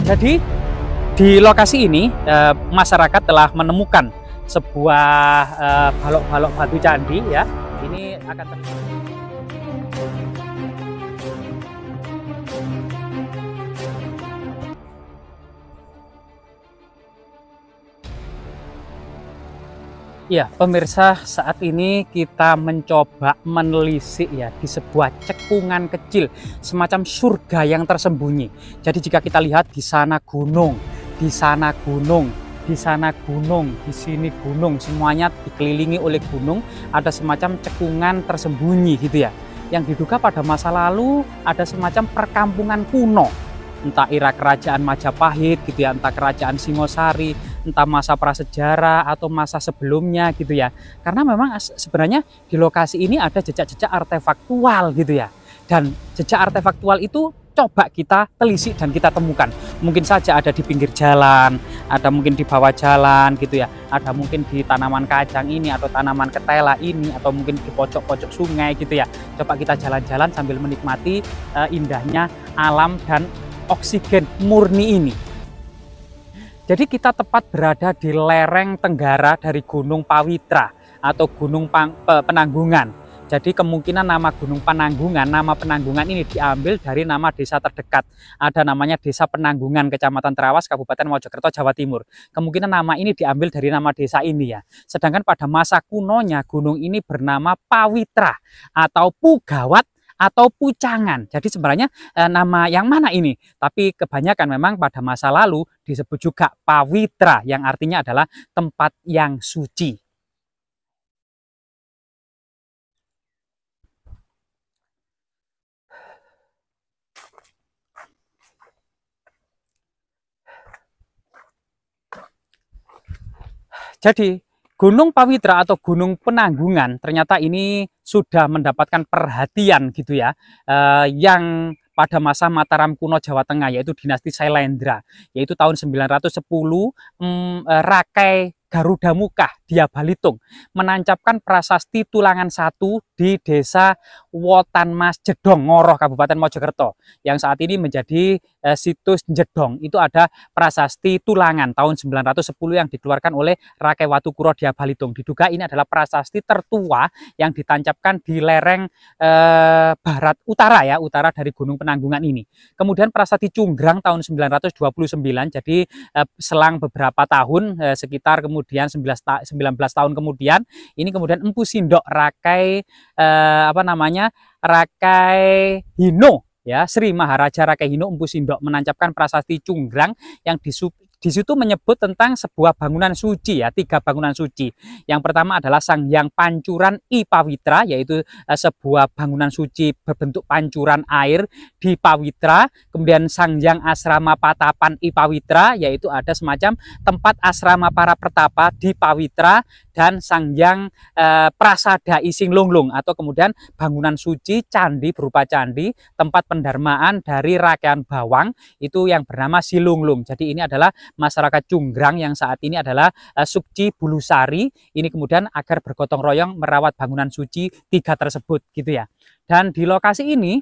Jadi di lokasi ini masyarakat telah menemukan sebuah balok-balok batu candi ya. Ini akan ya, pemirsa, saat ini kita mencoba menelisik ya di sebuah cekungan kecil, semacam surga yang tersembunyi. Jadi jika kita lihat di sana gunung, di sana gunung, di sana gunung, di sini gunung, semuanya dikelilingi oleh gunung, ada semacam cekungan tersembunyi gitu ya. Yang diduga pada masa lalu ada semacam perkampungan kuno, entah era kerajaan Majapahit gitu ya, entah kerajaan Singosari, entah masa prasejarah atau masa sebelumnya gitu ya. Karena memang sebenarnya di lokasi ini ada jejak-jejak artefaktual gitu ya. Dan jejak artefaktual itu coba kita telisik dan kita temukan. Mungkin saja ada di pinggir jalan, ada mungkin di bawah jalan gitu ya. Ada mungkin di tanaman kacang ini atau tanaman ketela ini, atau mungkin di pojok-pojok sungai gitu ya. Coba kita jalan-jalan sambil menikmati indahnya alam dan oksigen murni ini. Jadi kita tepat berada di lereng tenggara dari Gunung Pawitra atau Gunung Penanggungan. Jadi kemungkinan nama Gunung Penanggungan, nama Penanggungan ini diambil dari nama desa terdekat. Ada namanya Desa Penanggungan, Kecamatan Trawas, Kabupaten Mojokerto, Jawa Timur. Kemungkinan nama ini diambil dari nama desa ini ya. Sedangkan pada masa kunonya gunung ini bernama Pawitra atau Pugawat atau Pucangan. Jadi sebenarnya nama yang mana ini? Tapi kebanyakan memang pada masa lalu disebut juga Pawitra, yang artinya adalah tempat yang suci. Jadi Gunung Pawitra atau Gunung Penanggungan ternyata ini sudah mendapatkan perhatian gitu ya, yang pada masa Mataram kuno Jawa Tengah, yaitu dinasti Sailendra, yaitu tahun 910 Rakai Garuda Muka Dia Balitung menancapkan prasasti Tulangan 1 di desa Wotan Mas Jedong, Ngoroh, Kabupaten Mojokerto, yang saat ini menjadi situs Jedong. Itu ada prasasti Tulangan tahun 910 yang dikeluarkan oleh Rakai Watu Kuro Dia Balitung. Diduga ini adalah prasasti tertua yang ditancapkan di lereng barat utara ya, utara dari Gunung Penanggungan ini. Kemudian prasasti Cunggrang tahun 929, jadi selang beberapa tahun, sekitar kemudian 19 tahun kemudian, ini kemudian Empu Sindok Rakai Rakai Hino ya, Sri Maharaja Rakai Hino Empu Sindok menancapkan prasasti Cunggrang yang di situ menyebut tentang sebuah bangunan suci ya, 3 bangunan suci. Yang pertama adalah Sang Hyang Pancuran I Pawitra, yaitu sebuah bangunan suci berbentuk pancuran air di Pawitra. Kemudian Sang Hyang Asrama Patapan I Pawitra, yaitu ada semacam tempat asrama para pertapa di Pawitra. Dan Sang Hyang Prasada Ising Lunglung, atau kemudian bangunan suci candi berupa candi tempat pendarmaan dari Rakyat Bawang, itu yang bernama Silunglung. Jadi ini adalah masyarakat Cunggrang yang saat ini adalah Sukci Bulusari. Ini kemudian agar bergotong royong merawat bangunan suci 3 tersebut gitu ya. Dan di lokasi ini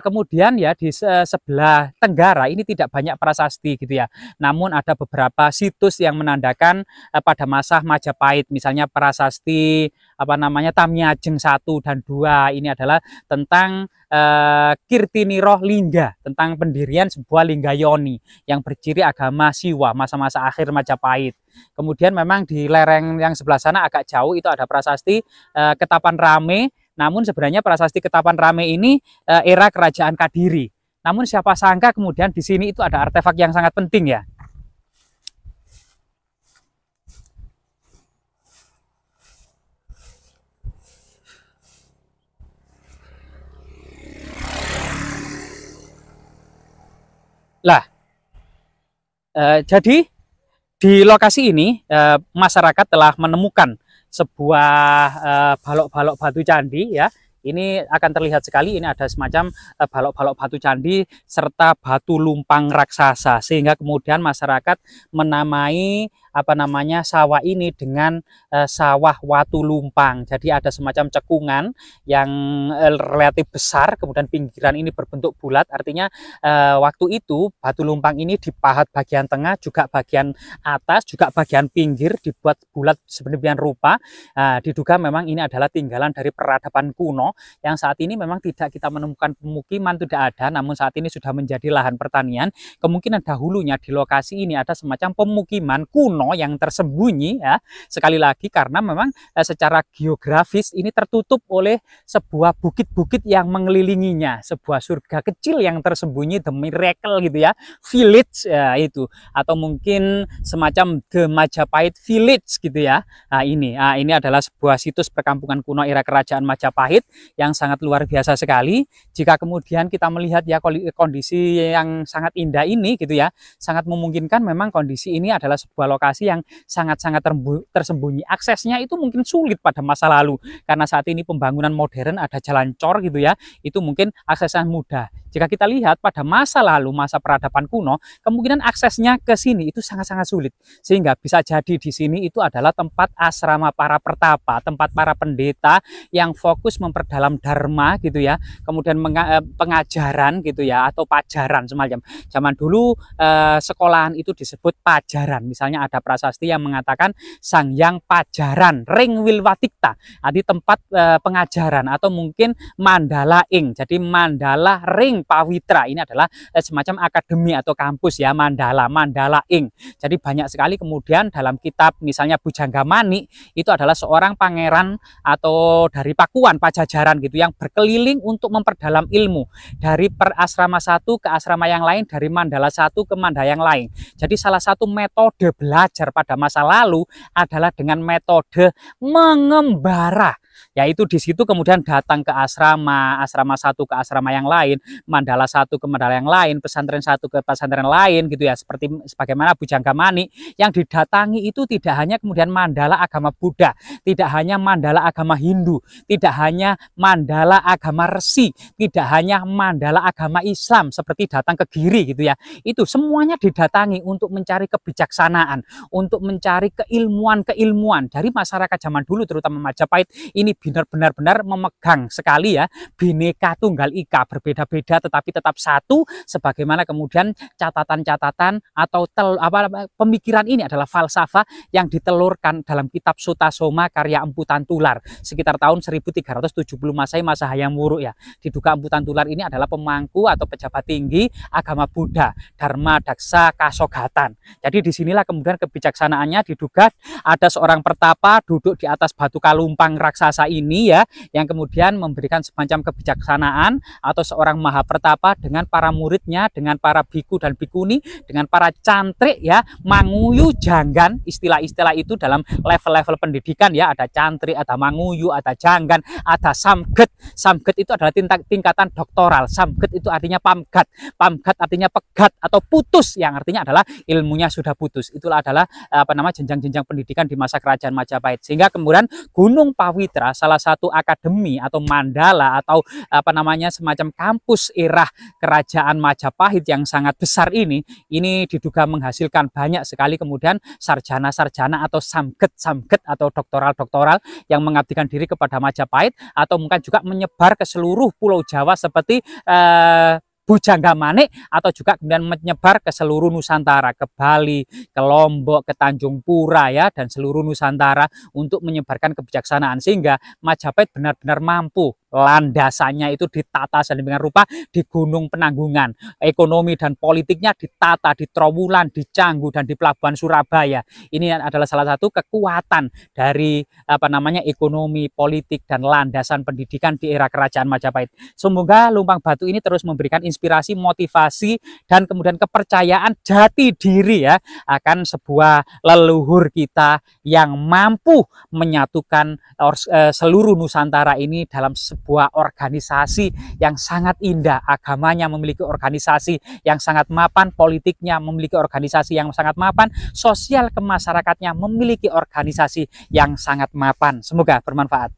kemudian ya di sebelah tenggara ini tidak banyak prasasti gitu ya. Namun ada beberapa situs yang menandakan pada masa Majapahit, misalnya prasasti Tamiajeng 1 dan 2. Ini adalah tentang Kirtiniroh Lingga, tentang pendirian sebuah Linggayoni yang berciri agama Siwa masa-masa akhir Majapahit. Kemudian memang di lereng yang sebelah sana agak jauh itu ada prasasti Ketapan Rame. Namun sebenarnya prasasti Ketapan Rame ini era kerajaan Kadiri. Namun siapa sangka kemudian di sini itu ada artefak yang sangat penting ya. Lah, jadi di lokasi ini masyarakat telah menemukan sebuah balok-balok batu candi ya. Ini akan terlihat sekali, ini ada semacam balok-balok batu candi serta batu lumpang raksasa, sehingga kemudian masyarakat menamai apa namanya sawah ini dengan sawah Watu Lumpang. Jadi ada semacam cekungan yang relatif besar, kemudian pinggiran ini berbentuk bulat. Artinya waktu itu Batu Lumpang ini dipahat bagian tengah, juga bagian atas, juga bagian pinggir dibuat bulat sedemikian rupa. Diduga memang ini adalah tinggalan dari peradaban kuno yang saat ini memang tidak kita menemukan pemukiman, tidak ada, namun saat ini sudah menjadi lahan pertanian. Kemungkinan dahulunya di lokasi ini ada semacam pemukiman kuno yang tersembunyi ya. Sekali lagi karena memang secara geografis ini tertutup oleh sebuah bukit-bukit yang mengelilinginya, sebuah surga kecil yang tersembunyi, the miracle gitu ya, village ya itu, atau mungkin semacam the Majapahit village gitu ya. Ini adalah sebuah situs perkampungan kuno era kerajaan Majapahit yang sangat luar biasa sekali. Jika kemudian kita melihat ya kondisi yang sangat indah ini gitu ya, sangat memungkinkan memang kondisi ini adalah sebuah lokasi yang sangat-sangat tersembunyi. Aksesnya itu mungkin sulit pada masa lalu karena saat ini pembangunan modern, ada jalan cor gitu ya, itu mungkin aksesnya mudah. Jika kita lihat pada masa lalu, masa peradaban kuno, kemungkinan aksesnya ke sini itu sangat-sangat sulit, sehingga bisa jadi di sini itu adalah tempat asrama para pertapa, tempat para pendeta yang fokus memperdalam dharma gitu ya, kemudian pengajaran gitu ya, atau pajaran semacam. Zaman dulu sekolahan itu disebut pajaran. Misalnya ada prasasti yang mengatakan Sangyang Pajaran Ring Wilwatikta, arti tempat pengajaran, atau mungkin Mandala Ing. Jadi Mandala Ring Pawitra ini adalah semacam akademi atau kampus ya, Mandala Ing. Jadi banyak sekali kemudian dalam kitab misalnya Bujanggamani itu adalah seorang pangeran atau dari Pakuan Pajajaran gitu yang berkeliling untuk memperdalam ilmu dari asrama satu ke asrama yang lain, dari mandala satu ke mandala yang lain. Jadi salah satu metode belajar pada masa lalu adalah dengan metode mengembara, yaitu di situ kemudian datang ke asrama satu ke asrama yang lain, mandala satu ke mandala yang lain, pesantren satu ke pesantren lain gitu ya, seperti sebagaimana Bujanggamani yang didatangi itu tidak hanya kemudian mandala agama Buddha, tidak hanya mandala agama Hindu, tidak hanya mandala agama Resi, tidak hanya mandala agama Islam seperti datang ke Giri gitu ya. Itu semuanya didatangi untuk mencari kebijaksanaan, untuk mencari keilmuan dari masyarakat zaman dulu, terutama Majapahit. Ini benar-benar memegang sekali ya, Bhinneka Tunggal Ika, berbeda-beda tetapi tetap satu, sebagaimana kemudian catatan-catatan atau pemikiran ini adalah falsafah yang ditelurkan dalam kitab Sutasoma karya Empu Tantular sekitar tahun 1370 Masehi, masa Hayam Wuruk ya. Diduga Empu Tantular ini adalah pemangku atau pejabat tinggi agama Buddha, Dharma Daksa Kasogatan. Jadi disinilah kemudian kebijaksanaannya diduga ada seorang pertapa duduk di atas batu kalumpang raksasa ini ya, yang kemudian memberikan semacam kebijaksanaan, atau seorang maha pertapa dengan para muridnya, dengan para biku dan bikuni, dengan para cantrik ya, manguyu, janggan, istilah-istilah itu dalam level-level pendidikan ya, ada cantrik, ada manguyu, ada janggan, ada samget. Samget itu adalah tingkatan doktoral. Samget itu artinya pamgat. Pamgat artinya pegat atau putus, yang artinya adalah ilmunya sudah putus. Itulah adalah jenjang-jenjang pendidikan di masa kerajaan Majapahit. Sehingga kemudian Gunung Pawitra, salah satu akademi atau mandala atau semacam kampus era kerajaan Majapahit yang sangat besar ini diduga menghasilkan banyak sekali kemudian sarjana-sarjana atau samget atau doktoral yang mengabdikan diri kepada Majapahit, atau mungkin juga menyebar ke seluruh pulau Jawa seperti Bujanggamani, atau juga kemudian menyebar ke seluruh Nusantara, ke Bali, ke Lombok, ke Tanjung Pura ya, dan seluruh Nusantara untuk menyebarkan kebijaksanaan, sehingga Majapahit benar-benar mampu landasannya itu ditata sedemikian rupa di Gunung Penanggungan. Ekonomi dan politiknya ditata di Trowulan, di Canggu, dan di Pelabuhan Surabaya. Ini adalah salah satu kekuatan dari ekonomi, politik, dan landasan pendidikan di era kerajaan Majapahit. Semoga Lumpang Batu ini terus memberikan inspirasi, motivasi, dan kemudian kepercayaan jati diri ya akan sebuah leluhur kita yang mampu menyatukan seluruh Nusantara ini dalam sebuah organisasi yang sangat indah. Agamanya memiliki organisasi yang sangat mapan, politiknya memiliki organisasi yang sangat mapan, sosial kemasyarakatnya memiliki organisasi yang sangat mapan. Semoga bermanfaat.